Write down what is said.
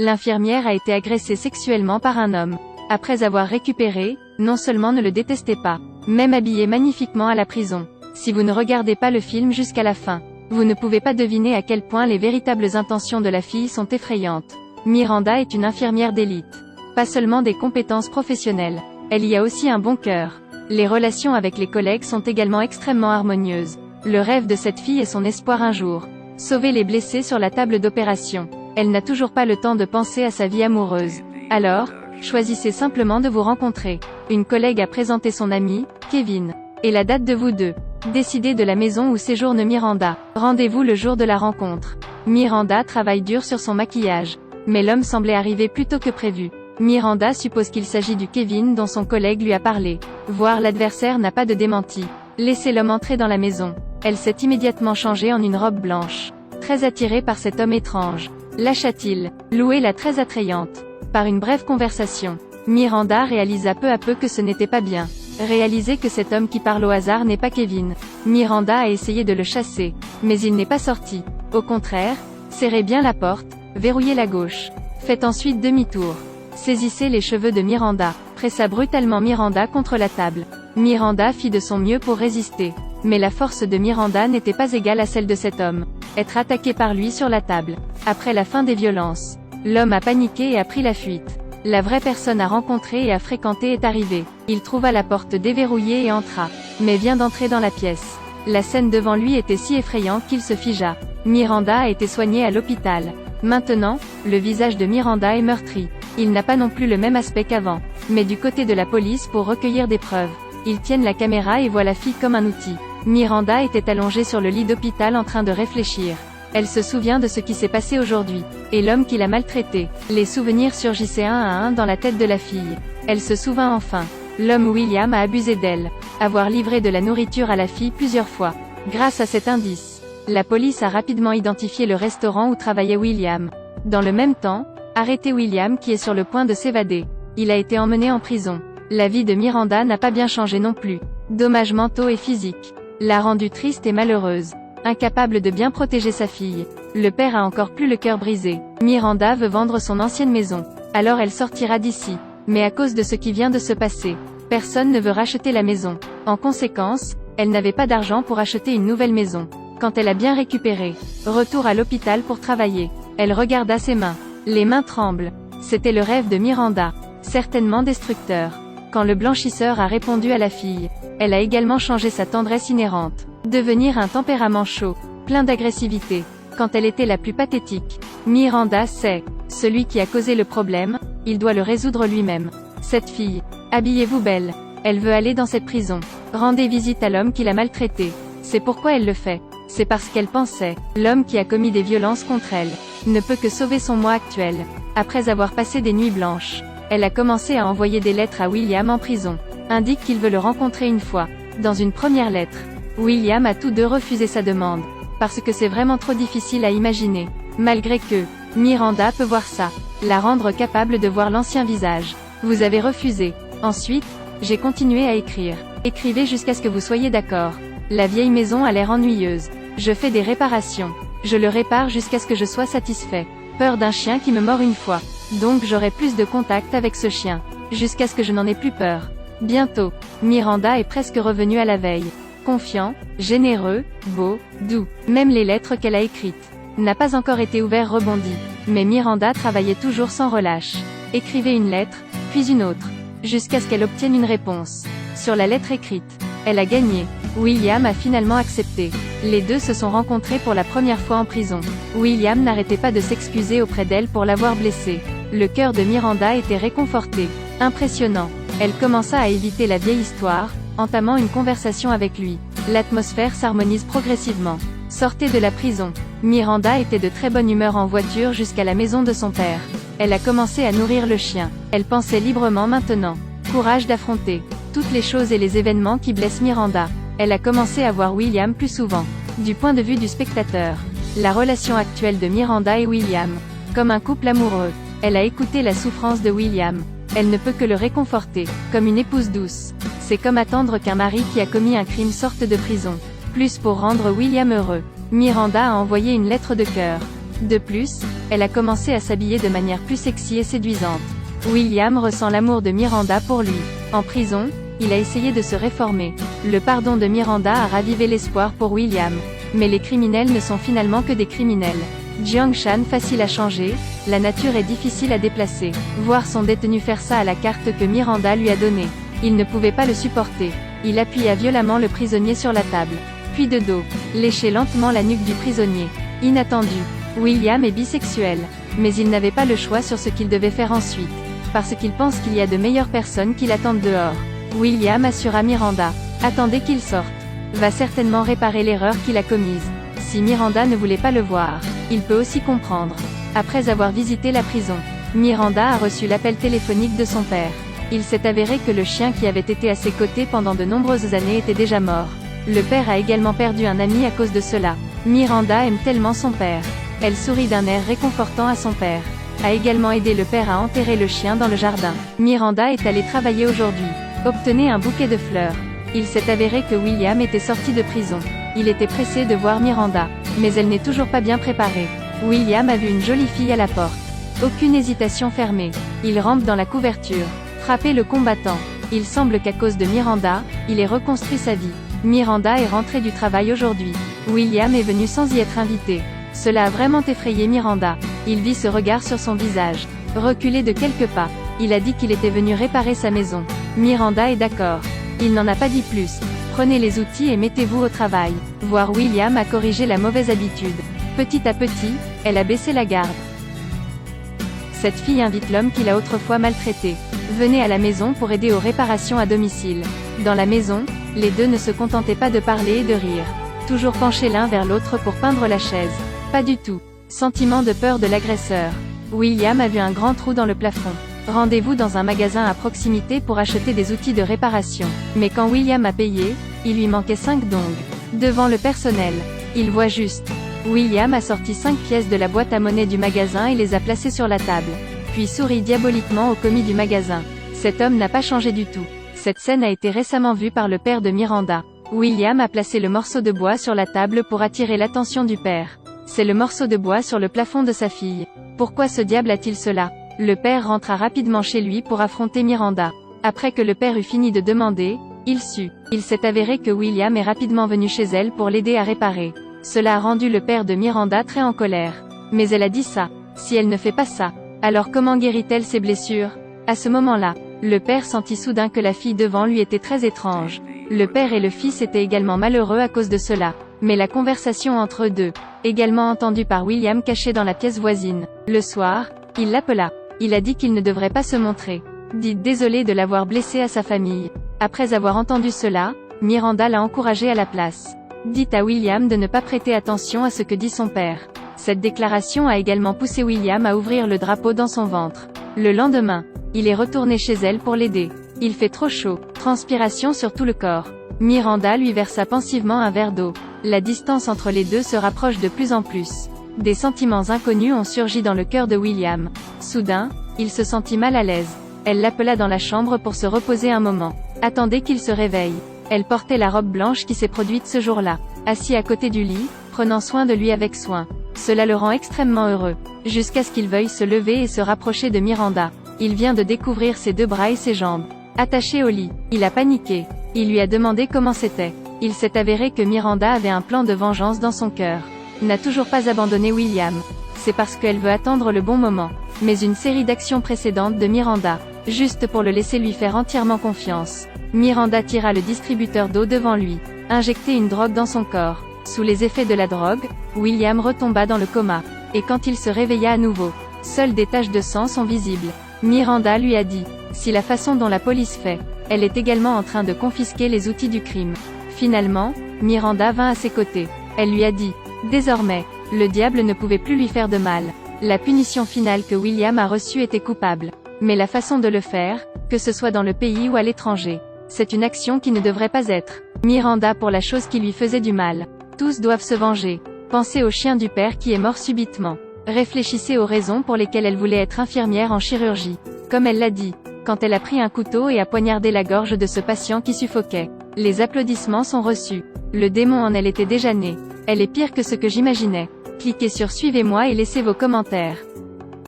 L'infirmière a été agressée sexuellement par un homme. Après avoir récupéré, non seulement ne le détestez pas, même habillé magnifiquement à la prison. Si vous ne regardez pas le film jusqu'à la fin, vous ne pouvez pas deviner à quel point les véritables intentions de la fille sont effrayantes. Miranda est une infirmière d'élite. Pas seulement des compétences professionnelles, elle y a aussi un bon cœur. Les relations avec les collègues sont également extrêmement harmonieuses. Le rêve de cette fille est son espoir un jour. Sauver les blessés sur la table d'opération. Elle n'a toujours pas le temps de penser à sa vie amoureuse. Alors, choisissez simplement de vous rencontrer. Une collègue a présenté son ami, Kevin. Et la date de vous deux. Décidez de la maison où séjourne Miranda. Rendez-vous le jour de la rencontre. Miranda travaille dur sur son maquillage. Mais l'homme semblait arriver plus tôt que prévu. Miranda suppose qu'il s'agit du Kevin dont son collègue lui a parlé. Voir l'adversaire n'a pas de démenti. Laissez l'homme entrer dans la maison. Elle s'est immédiatement changée en une robe blanche. Très attirée par cet homme étrange. Lâcha-t-il. Louez-la très attrayante. Par une brève conversation, Miranda réalisa peu à peu que ce n'était pas bien. Réalisez que cet homme qui parle au hasard n'est pas Kevin. Miranda a essayé de le chasser, mais il n'est pas sorti. Au contraire, serrez bien la porte, verrouillez la gauche. Faites ensuite demi-tour. Saisissez les cheveux de Miranda, pressa brutalement Miranda contre la table. Miranda fit de son mieux pour résister. Mais la force de Miranda n'était pas égale à celle de cet homme. Être attaqué par lui sur la table. Après la fin des violences, l'homme a paniqué et a pris la fuite. La vraie personne à rencontrer et à fréquenter est arrivée. Il trouva la porte déverrouillée et entra, mais vient d'entrer dans la pièce. La scène devant lui était si effrayante qu'il se figea. Miranda a été soignée à l'hôpital. Maintenant, le visage de Miranda est meurtri. Il n'a pas non plus le même aspect qu'avant. Mais du côté de la police pour recueillir des preuves. Ils tiennent la caméra et voient la fille comme un outil. Miranda était allongée sur le lit d'hôpital en train de réfléchir. Elle se souvient de ce qui s'est passé aujourd'hui. Et l'homme qui l'a maltraitée. Les souvenirs surgissaient un à un dans la tête de la fille. Elle se souvint enfin. L'homme William a abusé d'elle. Avoir livré de la nourriture à la fille plusieurs fois. Grâce à cet indice, la police a rapidement identifié le restaurant où travaillait William. Dans le même temps, arrêtez William qui est sur le point de s'évader. Il a été emmené en prison. La vie de Miranda n'a pas bien changé non plus. Dommages mentaux et physiques l'a rendue triste et malheureuse. Incapable de bien protéger sa fille. Le père a encore plus le cœur brisé. Miranda veut vendre son ancienne maison. Alors elle sortira d'ici. Mais à cause de ce qui vient de se passer, personne ne veut racheter la maison. En conséquence, elle n'avait pas d'argent pour acheter une nouvelle maison. Quand elle a bien récupéré, retour à l'hôpital pour travailler. Elle regarda ses mains. Les mains tremblent. C'était le rêve de Miranda. Certainement destructeur. Quand le blanchisseur a répondu à la fille, elle a également changé sa tendresse inhérente. Devenir un tempérament chaud, plein d'agressivité. Quand elle était la plus pathétique, Miranda sait, celui qui a causé le problème, il doit le résoudre lui-même. Cette fille, habillez-vous belle. Elle veut aller dans cette prison. Rendez visite à l'homme qui l'a maltraitée. C'est pourquoi elle le fait. C'est parce qu'elle pensait, l'homme qui a commis des violences contre elle, ne peut que sauver son moi actuel. Après avoir passé des nuits blanches, elle a commencé à envoyer des lettres à William en prison. Indique qu'il veut le rencontrer une fois. Dans une première lettre, William a tous deux refusé sa demande. Parce que c'est vraiment trop difficile à imaginer. Malgré que, Miranda peut voir ça. La rendre capable de voir l'ancien visage. Vous avez refusé. Ensuite, j'ai continué à écrire. Écrivez jusqu'à ce que vous soyez d'accord. La vieille maison a l'air ennuyeuse. Je fais des réparations. Je le répare jusqu'à ce que je sois satisfait. Peur d'un chien qui me mord une fois. Donc j'aurai plus de contact avec ce chien. Jusqu'à ce que je n'en ai plus peur. Bientôt. Miranda est presque revenue à la veille. Confiant, généreux, beau, doux. Même les lettres qu'elle a écrites n'a pas encore été ouvert rebondi. Mais Miranda travaillait toujours sans relâche. Écrivez une lettre, puis une autre. Jusqu'à ce qu'elle obtienne une réponse. Sur la lettre écrite, elle a gagné. William a finalement accepté. Les deux se sont rencontrés pour la première fois en prison. William n'arrêtait pas de s'excuser auprès d'elle pour l'avoir blessée. Le cœur de Miranda était réconforté. Impressionnant. Elle commença à éviter la vieille histoire, entamant une conversation avec lui. L'atmosphère s'harmonise progressivement. Sortez de la prison. Miranda était de très bonne humeur en voiture jusqu'à la maison de son père. Elle a commencé à nourrir le chien. Elle pensait librement maintenant. Courage d'affronter toutes les choses et les événements qui blessent Miranda. Elle a commencé à voir William plus souvent. Du point de vue du spectateur, la relation actuelle de Miranda et William, comme un couple amoureux. Elle a écouté la souffrance de William. Elle ne peut que le réconforter, comme une épouse douce. C'est comme attendre qu'un mari qui a commis un crime sorte de prison. Plus pour rendre William heureux. Miranda a envoyé une lettre de cœur. De plus, elle a commencé à s'habiller de manière plus sexy et séduisante. William ressent l'amour de Miranda pour lui. En prison, il a essayé de se réformer. Le pardon de Miranda a ravivé l'espoir pour William. Mais les criminels ne sont finalement que des criminels. Jiang Shan facile à changer, la nature est difficile à déplacer. Voir son détenu faire ça à la carte que Miranda lui a donnée. Il ne pouvait pas le supporter. Il appuya violemment le prisonnier sur la table. Puis de dos, léchait lentement la nuque du prisonnier. Inattendu. William est bisexuel. Mais il n'avait pas le choix sur ce qu'il devait faire ensuite. Parce qu'il pense qu'il y a de meilleures personnes qui l'attendent dehors. William assura Miranda. Attendez qu'il sorte. Va certainement réparer l'erreur qu'il a commise. Si Miranda ne voulait pas le voir, il peut aussi comprendre. Après avoir visité la prison, Miranda a reçu l'appel téléphonique de son père. Il s'est avéré que le chien qui avait été à ses côtés pendant de nombreuses années était déjà mort. Le père a également perdu un ami à cause de cela. Miranda aime tellement son père. Elle sourit d'un air réconfortant à son père. A également aidé le père à enterrer le chien dans le jardin. Miranda est allée travailler aujourd'hui. Obtenez un bouquet de fleurs. Il s'est avéré que William était sorti de prison. Il était pressé de voir Miranda. Mais elle n'est toujours pas bien préparée. William a vu une jolie fille à la porte. Aucune hésitation fermée. Il rampe dans la couverture. Frappez le combattant. Il semble qu'à cause de Miranda, il ait reconstruit sa vie. Miranda est rentrée du travail aujourd'hui. William est venu sans y être invité. Cela a vraiment effrayé Miranda. Il vit ce regard sur son visage. Reculé de quelques pas. Il a dit qu'il était venu réparer sa maison. Miranda est d'accord. Il n'en a pas dit plus. Prenez les outils et mettez-vous au travail. Voir William a corrigé la mauvaise habitude. Petit à petit, elle a baissé la garde. Cette fille invite l'homme qui l'a autrefois maltraité. Venez à la maison pour aider aux réparations à domicile. Dans la maison, les deux ne se contentaient pas de parler et de rire. Toujours penchés l'un vers l'autre pour peindre la chaise. Pas du tout. Sentiment de peur de l'agresseur. William a vu un grand trou dans le plafond. Rendez-vous dans un magasin à proximité pour acheter des outils de réparation. Mais quand William a payé, il lui manquait 5 dongs. Devant le personnel, il voit juste. William a sorti 5 pièces de la boîte à monnaie du magasin et les a placées sur la table. Puis sourit diaboliquement au commis du magasin. Cet homme n'a pas changé du tout. Cette scène a été récemment vue par le père de Miranda. William a placé le morceau de bois sur la table pour attirer l'attention du père. C'est le morceau de bois sur le plafond de sa fille. Pourquoi ce diable a-t-il cela? Le père rentra rapidement chez lui pour affronter Miranda. Après que le père eut fini de demander, il sut. Il s'est avéré que William est rapidement venu chez elle pour l'aider à réparer. Cela a rendu le père de Miranda très en colère. Mais elle a dit ça. Si elle ne fait pas ça, alors comment guérit-elle ses blessures? À ce moment-là, le père sentit soudain que la fille devant lui était très étrange. Le père et le fils étaient également malheureux à cause de cela. Mais la conversation entre eux deux, également entendue par William caché dans la pièce voisine. Le soir, il l'appela. Il a dit qu'il ne devrait pas se montrer. Dit désolé de l'avoir blessé à sa famille. Après avoir entendu cela, Miranda l'a encouragé à la place. Dit à William de ne pas prêter attention à ce que dit son père. Cette déclaration a également poussé William à ouvrir le drapeau dans son ventre. Le lendemain, il est retourné chez elle pour l'aider. Il fait trop chaud, transpiration sur tout le corps. Miranda lui versa pensivement un verre d'eau. La distance entre les deux se rapproche de plus en plus. Des sentiments inconnus ont surgi dans le cœur de William. Soudain, il se sentit mal à l'aise. Elle l'appela dans la chambre pour se reposer un moment. Attendez qu'il se réveille. Elle portait la robe blanche qui s'est produite ce jour-là. Assis à côté du lit, prenant soin de lui avec soin. Cela le rend extrêmement heureux. Jusqu'à ce qu'il veuille se lever et se rapprocher de Miranda. Il vient de découvrir ses 2 bras et ses jambes. Attachés au lit. Il a paniqué. Il lui a demandé comment c'était. Il s'est avéré que Miranda avait un plan de vengeance dans son cœur. N'a toujours pas abandonné William. C'est parce qu'elle veut attendre le bon moment. Mais une série d'actions précédentes de Miranda, juste pour le laisser lui faire entièrement confiance. Miranda tira le distributeur d'eau devant lui, injectait une drogue dans son corps. Sous les effets de la drogue, William retomba dans le coma. Et quand il se réveilla à nouveau, seules des taches de sang sont visibles. Miranda lui a dit, si la façon dont la police fait, elle est également en train de confisquer les outils du crime. Finalement, Miranda vint à ses côtés. Elle lui a dit, désormais, le diable ne pouvait plus lui faire de mal. La punition finale que William a reçue était coupable. Mais la façon de le faire, que ce soit dans le pays ou à l'étranger, c'est une action qui ne devrait pas être. Miranda pour la chose qui lui faisait du mal. Tous doivent se venger. Pensez au chien du père qui est mort subitement. Réfléchissez aux raisons pour lesquelles elle voulait être infirmière en chirurgie. Comme elle l'a dit, quand elle a pris un couteau et a poignardé la gorge de ce patient qui suffoquait. Les applaudissements sont reçus. Le démon en elle était déjà né. Elle est pire que ce que j'imaginais. Cliquez sur Suivez-moi et laissez vos commentaires.